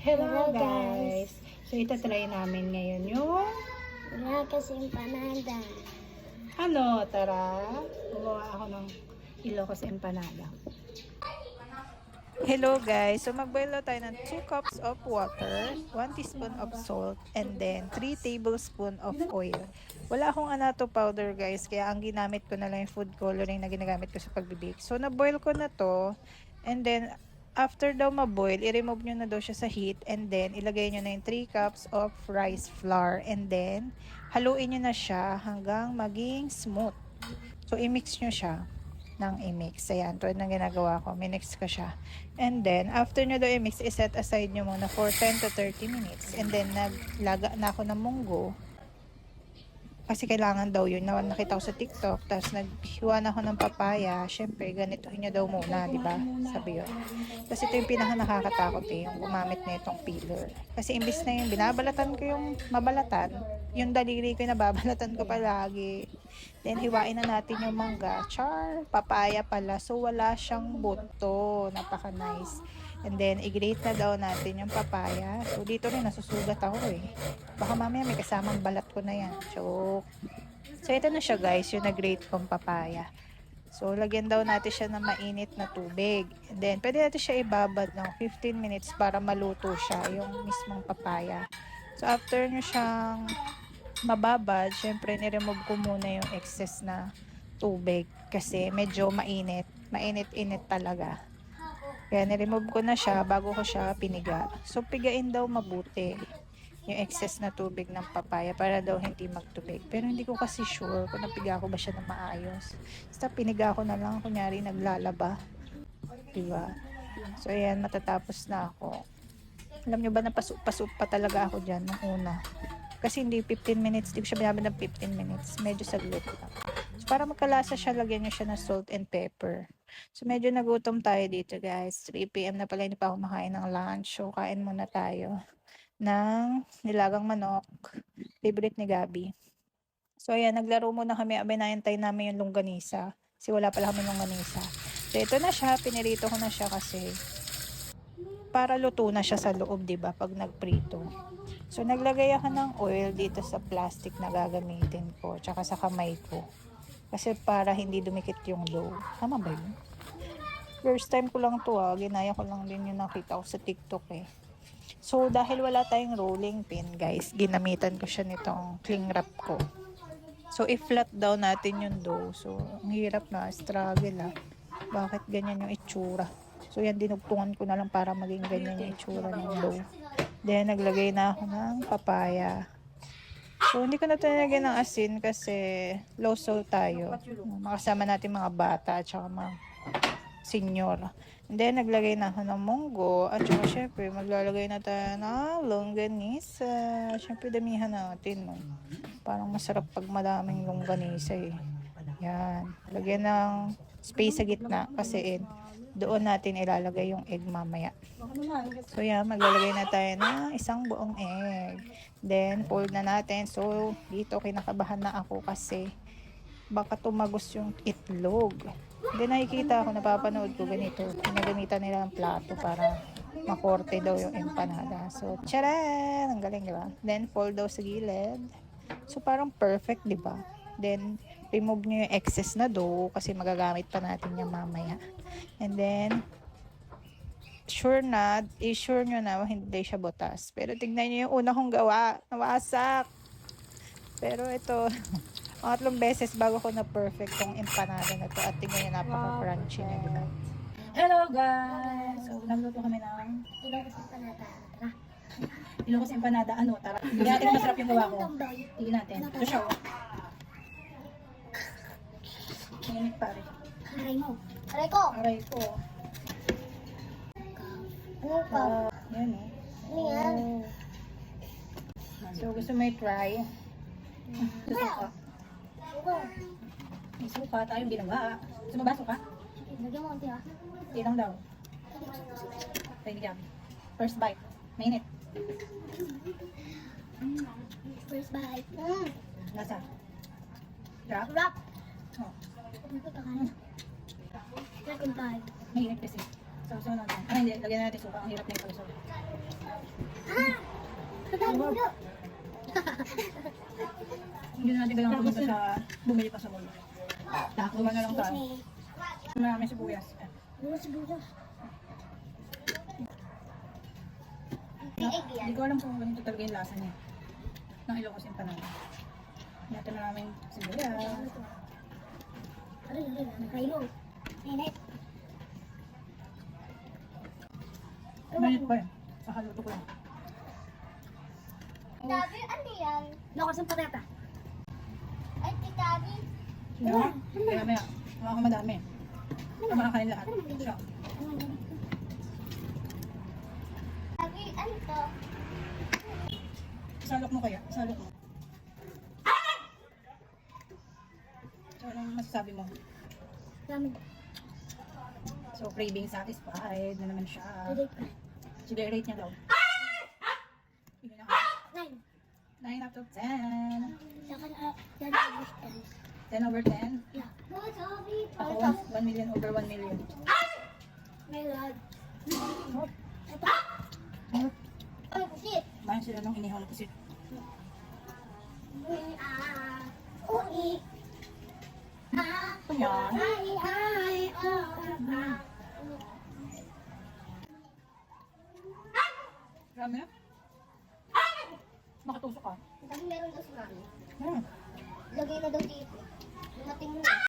Hello guys! So itatry namin ngayon yung Wala kasi empanada. ano, tara. Gumawa ako ng Ilocos empanada. Hello guys! So magboil tayo ng 2 cups of water, 1 teaspoon of salt, and then 3 tablespoon of oil. Wala akong anato powder guys, kaya ang ginamit ko na lang yung food coloring na ginagamit ko sa pagbibake. So naboil ko na to, and then after daw maboil, i-remove nyo na daw siya sa heat, and then ilagay nyo na yung 3 cups of rice flour, and then haluin nyo na siya hanggang maging smooth. So i-mix nyo siya ng i-mix. Ayan, tulad ng ginagawa ko. Minix ko siya. And then, after nyo daw i-mix, i-set aside nyo muna for 10 to 30 minutes. And then, naglaga na ako ng munggo. Kasi kailangan daw yun. Nakita ko sa TikTok. Tapos, naghiwa na ako ng papaya. Siyempre, ganitohin nyo daw muna, di ba? Sabi yun. Kasi ito yung pinaka nakakatakot yung gumamit na itong peeler. Kasi imbis na yung binabalatan ko yung mabalatan, yung daliri ko yung nababalatan ko palagi. Then, hiwain na natin yung mangga. Char! Papaya pala. So, wala siyang buto. Napaka-nice. And then, i-grate na daw natin yung papaya. So, dito rin, nasusugat ako eh. Baka mamaya may kasamang balat ko na yan. So ito na siya guys, yung nag-grate kong papaya. So, lagyan daw natin siya ng mainit na tubig. And then, pwede natin siya ibabad ng 15 minutes para maluto siya, yung mismong papaya. So, after nyo siyang mababad, syempre, niremove ko muna yung excess na tubig. Kasi medyo mainit. Mainit-init talaga. Kaya niremove ko na siya bago ko siya piniga. So, pigain daw mabuti yung excess na tubig ng papaya para daw hindi magtubig. Pero hindi ko kasi sure kung napiga ko ba siya na maayos. Basta piniga ko na lang, kunyari naglalaba. Diba? So, ayan, matatapos na ako. Alam nyo ba, napasup pa talaga ako dyan nung una. Kasi hindi 15 minutes, hindi ko siya binabad ng 15 minutes. Medyo saglit lang. So, para magkalasa siya, lagyan nyo siya ng salt and pepper. So, medyo nagutom tayo dito, guys. 3 PM na pala, hindi pa ako makain ng lunch. So, kain muna tayo ng nilagang manok. Favorite ni Gabi. So, ayan, naglaro muna kami. Abay, naintay namin yung longganisa. Kasi wala pala kami longganisa. So, ito na siya. Pinirito ko na siya kasi para luto na siya sa loob, diba? Pag nagprito. So, naglagay ako ng oil dito sa plastic na gagamitin ko. Tsaka sa kamay ko. Kasi para hindi dumikit yung dough. Tama ba yun? First time ko lang to ginaya ko lang din yung nakita ko sa TikTok eh. So, dahil wala tayong rolling pin, guys, ginamitan ko siya nitong cling wrap ko. So, i-flat daw natin yung dough. So, ang hirap na, struggle Bakit ganyan yung itsura? So, yan, dinugtungan ko na lang para maging ganyan yung itsura ng dough. Then, naglagay na ako ng papaya. So, hindi ko na tinagyan ng asin kasi low salt tayo. Makasama natin mga bata at saka mga senior. And then, naglagay na ako ng munggo. At saka, syempre, maglalagay na tayo ng longganisa. Syempre, damihan natin, no? Parang masarap pag madaming longganisa, eh. Yan. Lagyan ng space sa gitna kasi doon natin ilalagay yung egg mamaya. So, yan. Maglalagay na tayo ng isang buong egg. Then, fold na natin. So, dito kinakabahan na ako kasi baka tumagos yung itlog. Hindi nakikita ako, napapanood ko ganito. Pinagamitan nila ng plato para makorte daw yung empanada. So, tcharan! Ang galing, diba? Then, fold daw sa gilid. So, parang perfect, diba? Then, remove nyo yung excess na dough kasi magagamit pa natin yung mamaya. And then, i-sure nyo na hindi siya butas. Pero tignan nyo yung una kong gawa. Nawasak! Pero ito, pangatlong beses bago ko na perfect tong empanada na to. At tingnan nyo, napaka-crunchy niya, diba? Hello guys! So, nagluto kami ng Ilocos empanada. Tara. Ilocos empanada. Ano? Tara. Hindi natin masarap yung gawa ko. Tingnan natin. Ito siya. Mainit pa rin. Aray mo. Aray ko. Aray ko. Ano ka? Yan Ano yan? So, gusto mo i-try? Susuka. Suka. May suka tayong ginawa. Gusto mo ba suka? Lagyan mo konti Ilang daw. Try ni Gabi. First bite. Mainit. First bite. Lasa. Sarap? Wrap. Oh. Second bite. Mainit kasi. So, natin. Hindi. Lagyan natin suka. Ang hirap na yung pagsuka. Bulo. Hindi na natin kailangan pumunta sa bumili pa sa mall. Gawa na lang tayo. Marami sibuyas. Bulo siguro. Hindi ko alam kung ganito talaga yung lasa niya. Nang Ilocos yung panahon. Natin namin sibuyas. Aray, nakailo. Init. Mainit pa eh. Sakaluto ko lang. Tabi, ano yan? Lakas ng patata. Ay, titabi. Sino? Kaya maya. Mga madami. Ang makakain lahat. Siya. Tabi, ano to? Salok mo kaya? Salok mo. So, anong masasabi mo? Dami. So, craving satisfied na naman siya. Direct pa. Sige, rate niya daw. Sige na. 9. 9 out of 10. Saka na, yan ang 10 over 10. Yeah. No, sorry. Ako, 1 million over 1 million. My God. Oh, Ito. Ay, pusit. bayan sila nung inihaw na pusit. Ui. Ito yan. Marami na. Makatusok ka. Kasi meron daw si Mami. Hmm. Lagay na daw dito. Dumating na.